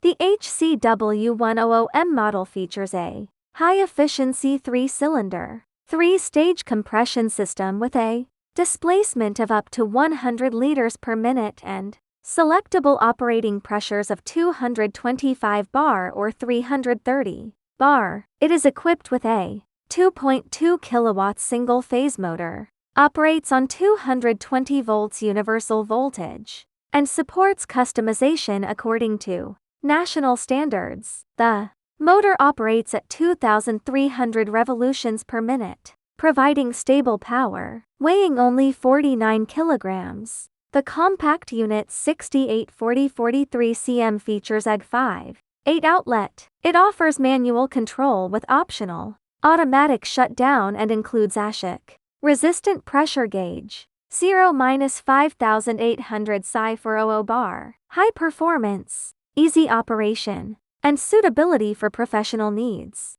The HC-W100M model features a high-efficiency 3-cylinder, 3-stage compression system with a displacement of up to 100 liters per minute and selectable operating pressures of 225 bar or 330 bar. It is equipped with a 2.2 kilowatt single-phase motor, operates on 220 volts universal voltage, and supports customization according to national standards. The motor operates at 2,300 revolutions per minute, providing stable power, weighing only 49 kilograms. The compact unit 6840-43 cm features AG5, 8 outlet. It offers manual control with optional automatic shutdown and includes ASHIC resistant pressure gauge, 0-5800 psi 400 bar, high performance, easy operation, and suitability for professional needs.